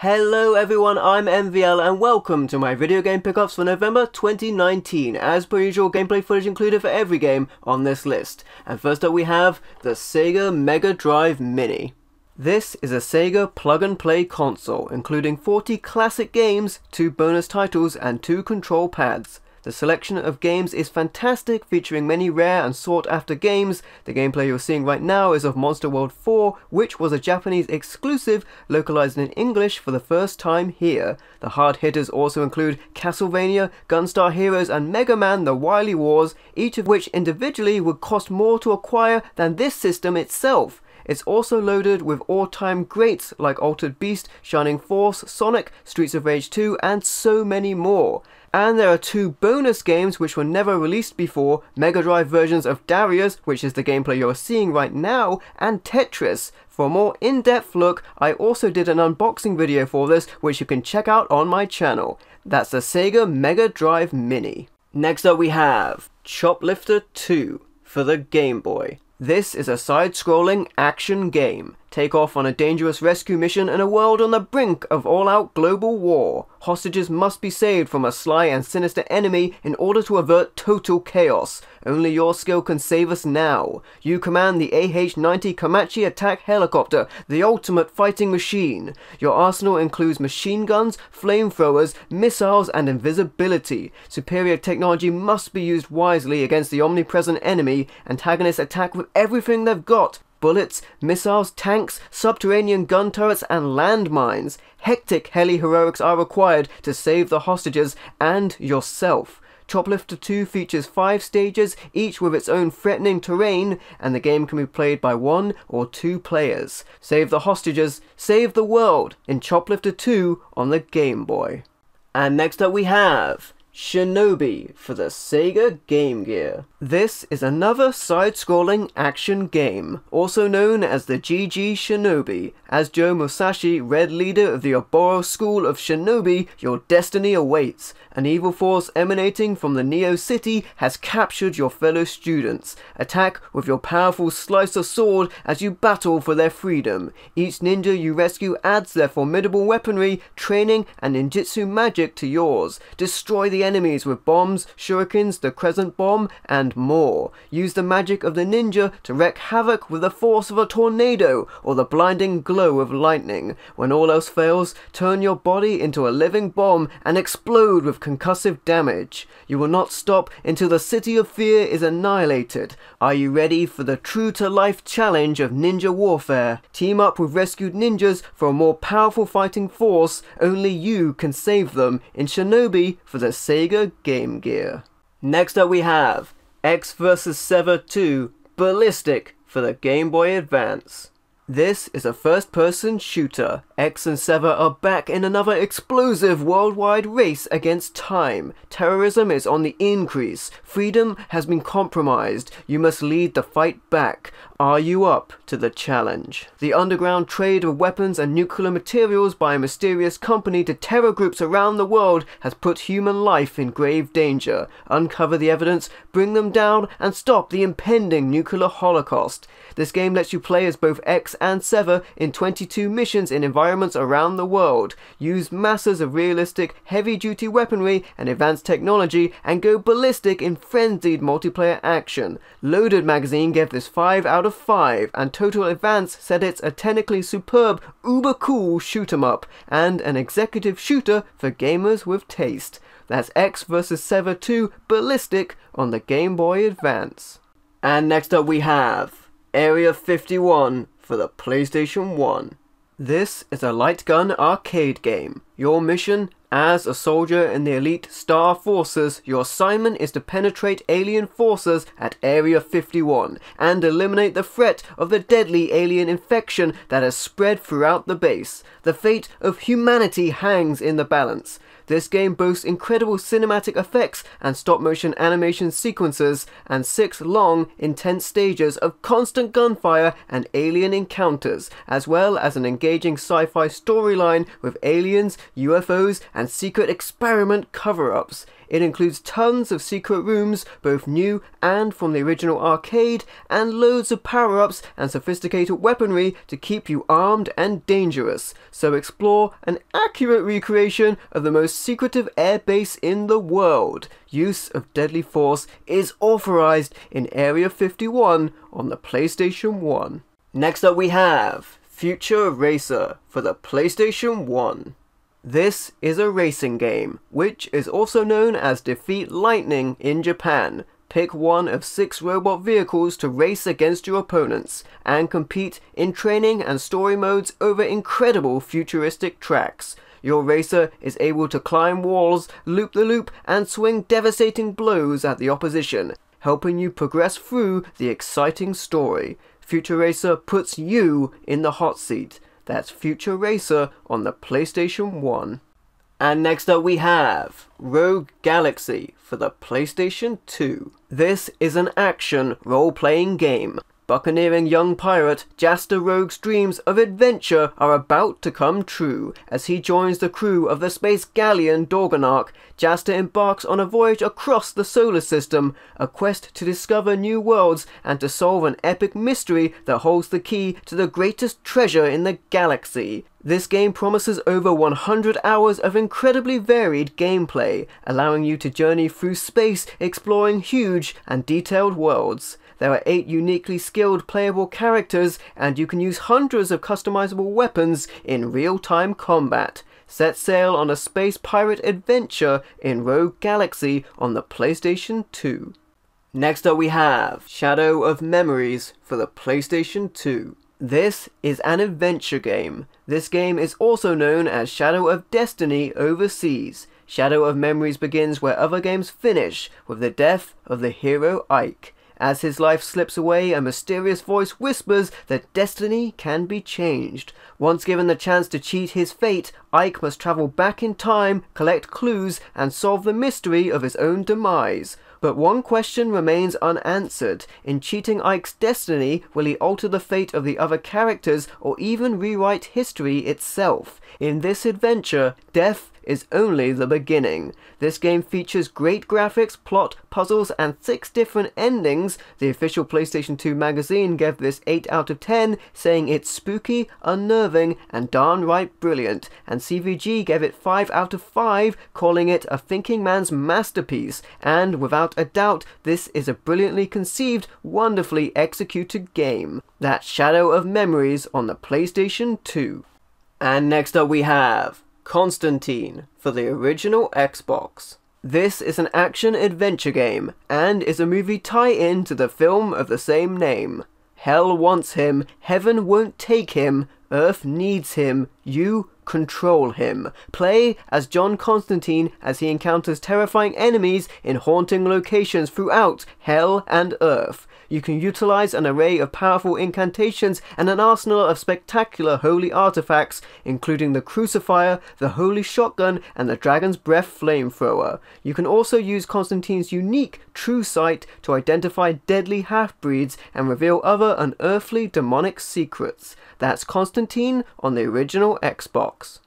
Hello everyone, I'm MVL and welcome to my video game pickups for November 2019. As per usual, gameplay footage included for every game on this list. And first up we have the Sega Mega Drive Mini. This is a Sega plug-and-play console, including 40 classic games, 2 bonus titles and 2 control pads. The selection of games is fantastic, featuring many rare and sought-after games. The gameplay you're seeing right now is of Monster World 4, which was a Japanese exclusive, localized in English for the first time here. The hard hitters also include Castlevania, Gunstar Heroes and Mega Man The Wily Wars, each of which individually would cost more to acquire than this system itself. It's also loaded with all-time greats like Altered Beast, Shining Force, Sonic, Streets of Rage 2 and so many more. And there are 2 bonus games which were never released before, Mega Drive versions of Darius, which is the gameplay you're seeing right now, and Tetris. For a more in-depth look, I also did an unboxing video for this, which you can check out on my channel. That's the Sega Mega Drive Mini. Next up we have Choplifter II for the Game Boy. This is a side-scrolling action game. Take off on a dangerous rescue mission in a world on the brink of all-out global war. Hostages must be saved from a sly and sinister enemy in order to avert total chaos. Only your skill can save us now. You command the AH-90 Komachi attack helicopter, the ultimate fighting machine. Your arsenal includes machine guns, flamethrowers, missiles, and invisibility. Superior technology must be used wisely against the omnipresent enemy. Antagonists attack with everything they've got. Bullets, missiles, tanks, subterranean gun turrets, and landmines. Hectic heli heroics are required to save the hostages and yourself. Choplifter II features 5 stages, each with its own threatening terrain, and the game can be played by 1 or 2 players. Save the hostages, save the world in Choplifter II on the Game Boy. And next up we have Shinobi for the Sega Game Gear. This is another side-scrolling action game, also known as the GG Shinobi. As Joe Musashi, Red Leader of the Oboro School of Shinobi, your destiny awaits. An evil force emanating from the Neo City has captured your fellow students. Attack with your powerful slicer sword as you battle for their freedom. Each ninja you rescue adds their formidable weaponry, training, and ninjutsu magic to yours. Destroy the enemies with bombs, shurikens, the crescent bomb, and more. Use the magic of the ninja to wreak havoc with the force of a tornado or the blinding glow of lightning. When all else fails, turn your body into a living bomb and explode with concussive damage. You will not stop until the City of Fear is annihilated. Are you ready for the true-to-life challenge of ninja warfare? Team up with rescued ninjas for a more powerful fighting force. Only you can save them in Shinobi for the Sega Game Gear. Next up we have Ecks vs Sever Ballistic for the Game Boy Advance. This is a first-person shooter. Ecks and Sever are back in another explosive worldwide race against time. Terrorism is on the increase. Freedom has been compromised. You must lead the fight back. Are you up to the challenge? The underground trade of weapons and nuclear materials by a mysterious company to terror groups around the world has put human life in grave danger. Uncover the evidence, bring them down, and stop the impending nuclear holocaust. This game lets you play as both Ecks and Sever in 22 missions in environments around the world. Use masses of realistic, heavy-duty weaponry and advanced technology and go ballistic in frenzied multiplayer action. Loaded magazine gave this 5 out of 5, and Total Advance said it's a technically superb, uber-cool shoot-'em-up, and an executive shooter for gamers with taste. That's Ecks vs Sever Ballistic on the Game Boy Advance. And next up we have Area 51 for the PlayStation 1. This is a light gun arcade game. Your mission? As a soldier in the elite Star Forces, your assignment is to penetrate alien forces at Area 51 and eliminate the threat of the deadly alien infection that has spread throughout the base. The fate of humanity hangs in the balance. This game boasts incredible cinematic effects and stop-motion animation sequences, and 6 long, intense stages of constant gunfire and alien encounters, as well as an engaging sci-fi storyline with aliens, UFOs, and secret experiment cover-ups. It includes tons of secret rooms, both new and from the original arcade, and loads of power-ups and sophisticated weaponry to keep you armed and dangerous. So explore an accurate recreation of the most secretive airbase in the world. Use of deadly force is authorized in Area 51 on the PlayStation 1. Next up we have Future Racer for the PlayStation 1. This is a racing game, which is also known as Defeat Lightning in Japan. Pick one of 6 robot vehicles to race against your opponents, and compete in training and story modes over incredible futuristic tracks. Your racer is able to climb walls, loop the loop, and swing devastating blows at the opposition, helping you progress through the exciting story. Future Racer puts you in the hot seat. That's Future Racer on the PlayStation 1. And next up we have Rogue Galaxy for the PlayStation 2. This is an action role-playing game. Buccaneering young pirate Jaster Rogue's dreams of adventure are about to come true. As he joins the crew of the space galleon Dorganark, Jaster embarks on a voyage across the solar system, a quest to discover new worlds and to solve an epic mystery that holds the key to the greatest treasure in the galaxy. This game promises over 100 hours of incredibly varied gameplay, allowing you to journey through space exploring huge and detailed worlds. There are 8 uniquely skilled playable characters, and you can use hundreds of customizable weapons in real-time combat. Set sail on a space pirate adventure in Rogue Galaxy on the PlayStation 2. Next up we have Shadow of Memories for the PlayStation 2. This is an adventure game. This game is also known as Shadow of Destiny overseas. Shadow of Memories begins where other games finish, with the death of the hero Ike. As his life slips away, a mysterious voice whispers that destiny can be changed. Once given the chance to cheat his fate, Ike must travel back in time, collect clues, and solve the mystery of his own demise. But one question remains unanswered. In cheating Ike's destiny, will he alter the fate of the other characters or even rewrite history itself? In this adventure, death is only the beginning. This game features great graphics, plot, puzzles, and 6 different endings. The official PlayStation 2 magazine gave this 8 out of 10, saying it's spooky, unnerving, and darn right brilliant. And CVG gave it 5 out of 5, calling it a thinking man's masterpiece. And without a doubt, this is a brilliantly conceived, wonderfully executed game. That's Shadow of Memories on the PlayStation 2. And next up we have Constantine for the original Xbox. This is an action-adventure game, and is a movie tie-in to the film of the same name. Hell wants him, heaven won't take him, Earth needs him, you control him. Play as John Constantine as he encounters terrifying enemies in haunting locations throughout Hell and Earth. You can utilize an array of powerful incantations and an arsenal of spectacular holy artifacts, including the Crucifier, the Holy Shotgun, and the Dragon's Breath Flamethrower. You can also use Constantine's unique True Sight to identify deadly half-breeds and reveal other unearthly demonic secrets. That's Constantine on the original Xbox.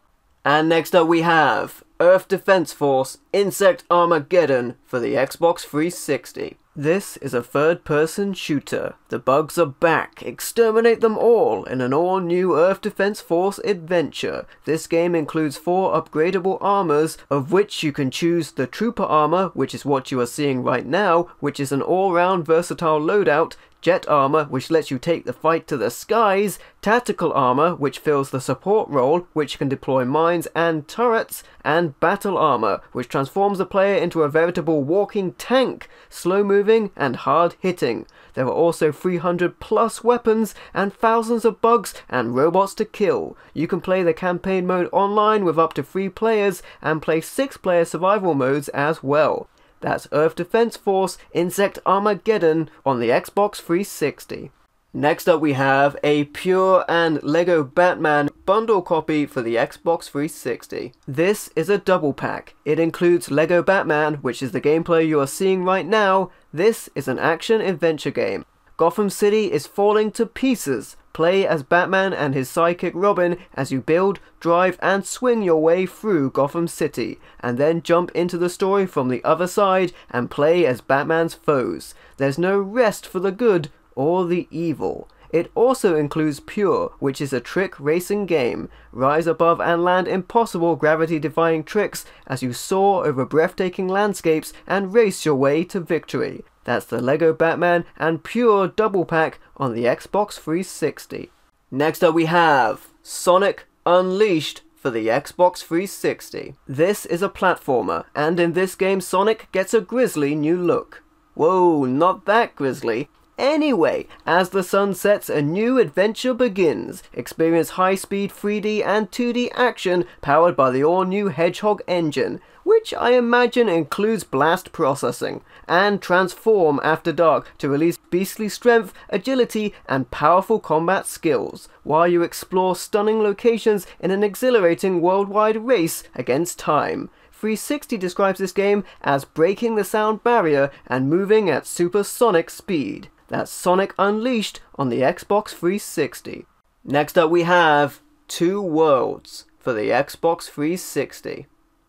And next up we have Earth Defense Force Insect Armageddon for the Xbox 360. This is a third-person shooter. The bugs are back. Exterminate them all in an all-new Earth Defense Force adventure. This game includes 4 upgradable armors, of which you can choose the Trooper armor, which is what you are seeing right now, which is an all-round versatile loadout, Jet armor, which lets you take the fight to the skies, Tactical armor, which fills the support role, which can deploy mines and turrets, and Battle armor, which transforms the player into a veritable walking tank, slow-moving and hard-hitting. There are also 300 plus weapons and thousands of bugs and robots to kill. You can play the campaign mode online with up to 3 players and play 6-player survival modes as well. That's Earth Defense Force Insect Armageddon on the Xbox 360. Next up we have a Pure and Lego Batman bundle copy for the Xbox 360. This is a double pack. It includes Lego Batman, which is the gameplay you are seeing right now. This is an action-adventure game. Gotham City is falling to pieces. Play as Batman and his sidekick Robin as you build, drive, and swing your way through Gotham City, and then jump into the story from the other side and play as Batman's foes. There's no rest for the good or the evil. It also includes Pure, which is a trick racing game. Rise above and land impossible gravity-defying tricks as you soar over breathtaking landscapes and race your way to victory. That's the LEGO Batman and Pure double pack on the Xbox 360. Next up we have Sonic Unleashed for the Xbox 360. This is a platformer, and in this game Sonic gets a grisly new look. Whoa, not that grisly. Anyway, as the sun sets, a new adventure begins. Experience high-speed 3D and 2D action powered by the all-new Hedgehog engine, which I imagine includes blast processing, and transform after dark to release beastly strength, agility, and powerful combat skills, while you explore stunning locations in an exhilarating worldwide race against time. 360 describes this game as breaking the sound barrier and moving at supersonic speed. That's Sonic Unleashed on the Xbox 360. Next up we have Two Worlds for the Xbox 360.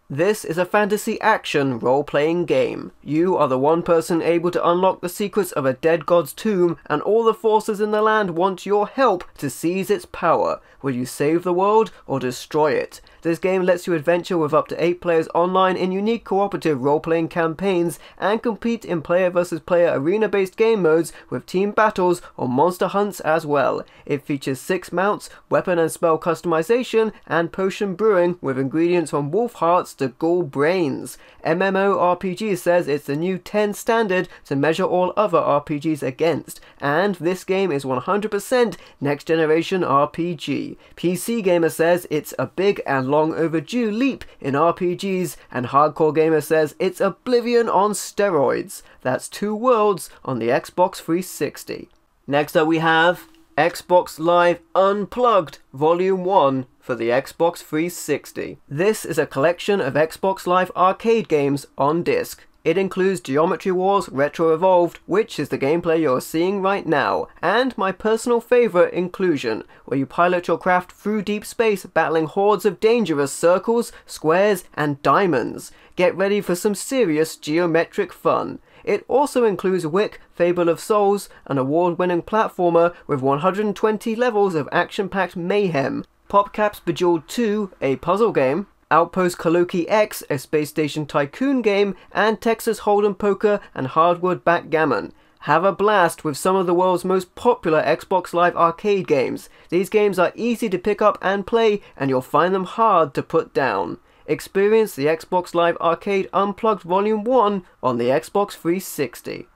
This is a fantasy action role-playing game. You are the one person able to unlock the secrets of a dead god's tomb, and all the forces in the land want your help to seize its power. Will you save the world or destroy it? This game lets you adventure with up to 8 players online in unique cooperative role-playing campaigns and compete in player versus player arena-based game modes with team battles or monster hunts as well. It features 6 mounts, weapon and spell customization, and potion brewing with ingredients from wolf hearts to ghoul brains. MMORPG says it's the new 10 standard to measure all other RPGs against, and this game is 100% next generation RPG. PC Gamer says it's a big and long overdue leap in RPGs, and Hardcore Gamer says it's Oblivion on steroids. That's Two Worlds on the Xbox 360. Next up we have Xbox Live Unplugged Volume 1 for the Xbox 360. This is a collection of Xbox Live arcade games on disc. It includes Geometry Wars Retro Evolved, which is the gameplay you're seeing right now, and my personal favourite inclusion, where you pilot your craft through deep space battling hordes of dangerous circles, squares, and diamonds. Get ready for some serious geometric fun. It also includes Wick, Fable of Souls, an award-winning platformer with 120 levels of action-packed mayhem, PopCap's Bejeweled 2, a puzzle game, Outpost Kaloki Ecks, a space station tycoon game, and Texas Hold'em Poker and Hardwood Backgammon. Have a blast with some of the world's most popular Xbox Live arcade games. These games are easy to pick up and play, and you'll find them hard to put down. Experience the Xbox Live Arcade Unplugged Volume 1 on the Xbox 360.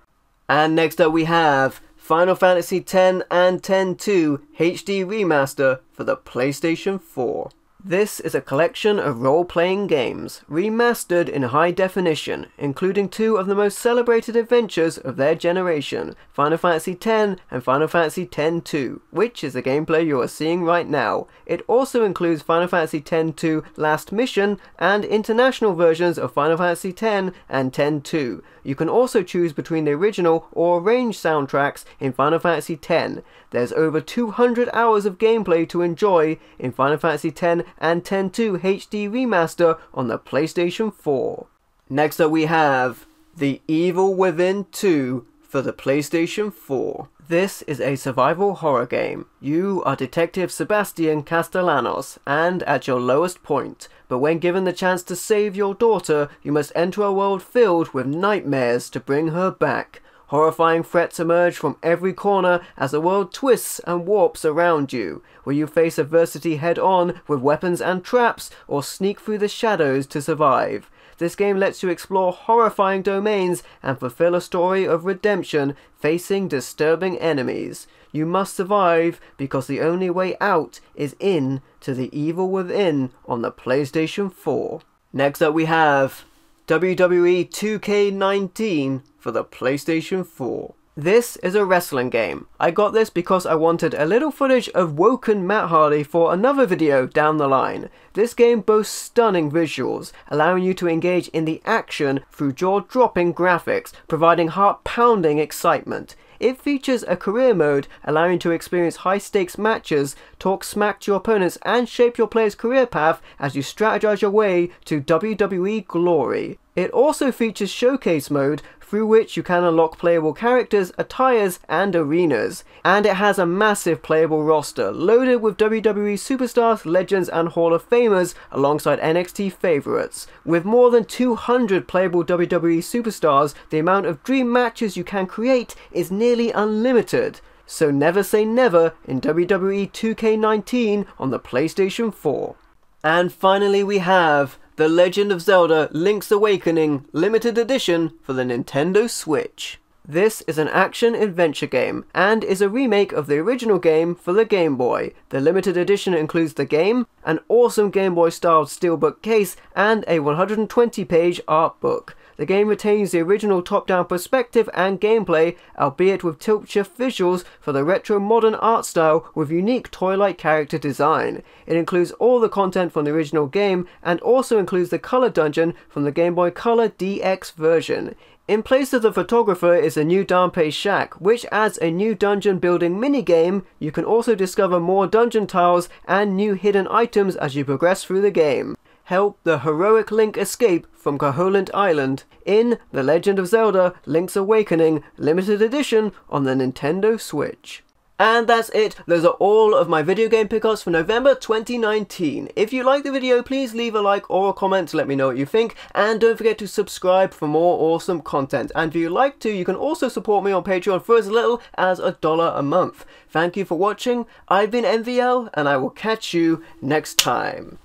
And next up we have Final Fantasy X and X-2 HD Remaster for the PlayStation 4. This is a collection of role-playing games, remastered in high definition, including 2 of the most celebrated adventures of their generation, Final Fantasy X and Final Fantasy X-2, which is the gameplay you are seeing right now. It also includes Final Fantasy X-2 Last Mission and international versions of Final Fantasy X and X-2. You can also choose between the original or arranged soundtracks in Final Fantasy X. There's over 200 hours of gameplay to enjoy in Final Fantasy X and X-2 HD Remaster on the PlayStation 4. Next up we have The Evil Within 2 for the PlayStation 4. This is a survival horror game. You are Detective Sebastian Castellanos, and at your lowest point, but when given the chance to save your daughter, you must enter a world filled with nightmares to bring her back. Horrifying threats emerge from every corner as the world twists and warps around you. Will you face adversity head-on with weapons and traps, or sneak through the shadows to survive? This game lets you explore horrifying domains and fulfill a story of redemption facing disturbing enemies. You must survive because the only way out is in to The Evil Within on the PlayStation 4. Next up we have WWE 2K19 for the PlayStation 4. This is a wrestling game. I got this because I wanted a little footage of Woken Matt Hardy for another video down the line. This game boasts stunning visuals, allowing you to engage in the action through jaw-dropping graphics, providing heart-pounding excitement. It features a career mode, allowing you to experience high-stakes matches, talk smack to your opponents, and shape your player's career path as you strategize your way to WWE glory. It also features Showcase mode, through which you can unlock playable characters, attires, and arenas. And it has a massive playable roster, loaded with WWE superstars, legends, and Hall of Famers, alongside NXT favourites. With more than 200 playable WWE superstars, the amount of dream matches you can create is nearly unlimited. So never say never in WWE 2K19 on the PlayStation 4. And finally we have The Legend of Zelda Link's Awakening Limited Edition for the Nintendo Switch. This is an action-adventure game, and is a remake of the original game for the Game Boy. The limited edition includes the game, an awesome Game Boy-styled steelbook case, and a 120-page art book. The game retains the original top-down perspective and gameplay, albeit with tilt-shift visuals for the retro-modern art style with unique toy-like character design. It includes all the content from the original game, and also includes the color dungeon from the Game Boy Color DX version. In place of the photographer is a new Danpei Shack, which adds a new dungeon building minigame. You can also discover more dungeon tiles and new hidden items as you progress through the game. Help the heroic Link escape from Koholint Island in The Legend of Zelda Link's Awakening Limited Edition on the Nintendo Switch. And that's it. Those are all of my video game pickups for November 2019. If you like the video, please leave a like or a comment to let me know what you think, and don't forget to subscribe for more awesome content. And if you'd like to, you can also support me on Patreon for as little as $1 a month. Thank you for watching. I've been MVL, and I will catch you next time.